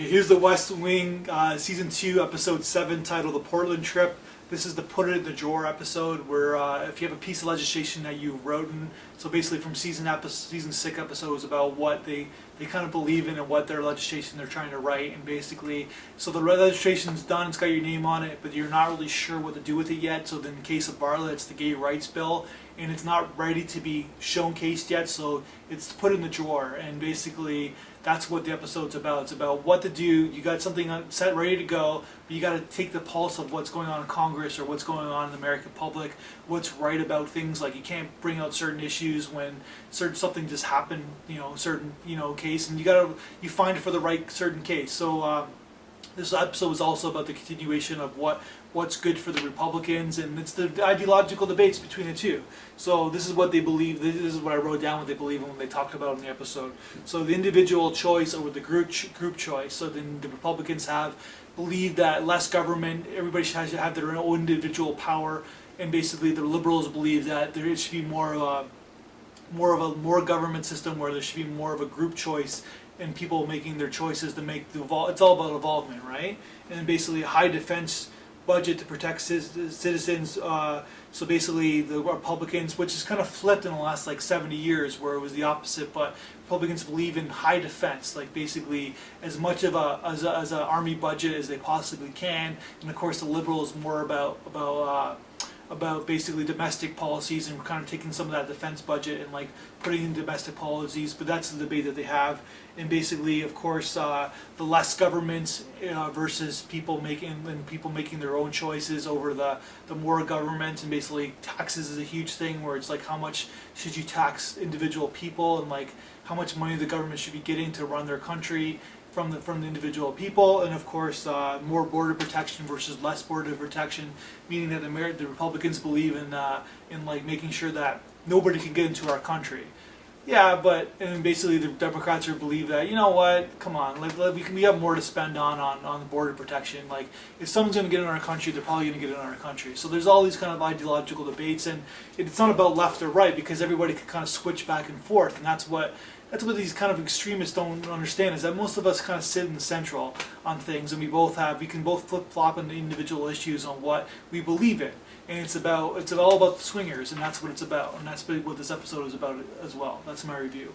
Okay, here's the West Wing Season 2, Episode 7, titled The Portland Trip. This is the Put It in the Drawer episode, where if you have a piece of legislation that you've written, so basically from season 6 episodes about what they kind of believe in and what their legislation they're trying to write, and basically, so the legislation's done, it's got your name on it, but you're not really sure what to do with it yet. So then in the case of Bartlett, it's the gay rights bill, and it's not ready to be showcased yet, so it's put in the drawer, and basically that's what the episode's about. It's about what to do. You got something set, ready to go, but you got to take the pulse of what's going on in Congress or what's going on in the American public, what's right about things. Like, you can't bring out certain issues when something just happened, certain case, and you find it for the right certain case. So this episode was also about the continuation of what's good for the Republicans, and it's the ideological debates between the two. So this is what they believe. This is what I wrote down, what they believe in, when they talked about it in the episode. So the individual choice over the group choice. So then the Republicans believe that less government, everybody should have their own individual power, and basically the liberals believe that there should be more of a government system where there should be more of a group choice and people making their choices to make it's all about involvement, right? And then basically a high defense budget to protect citizens. So basically the Republicans, which is kind of flipped in the last 70 years, where it was the opposite, but Republicans believe in high defense, like basically as much of as an army budget as they possibly can. And of course the liberals more about basically domestic policies, and kind of taking some of that defense budget and putting in domestic policies. But that's the debate that they have. And basically, of course, the less governments versus people making their own choices over the more government. And basically taxes is a huge thing, where it's how much should you tax individual people, and how much money the government should be getting to run their country from the individual people. And of course more border protection versus less border protection, meaning that the Republicans believe in making sure that nobody can get into our country. Yeah, and basically the Democrats believe that, you know what, come on, we have more to spend on the border protection. If someone's going to get in our country, they're probably going to get in our country. So there's all these kind of ideological debates, and it's not about left or right, because everybody can kind of switch back and forth. And that's what these kind of extremists don't understand, is that most of us kind of sit in the central on things, and we can both flip-flop into individual issues on what we believe in. And it's all about the swingers, and that's what it's about, and that's what this episode is about as well. That's my review.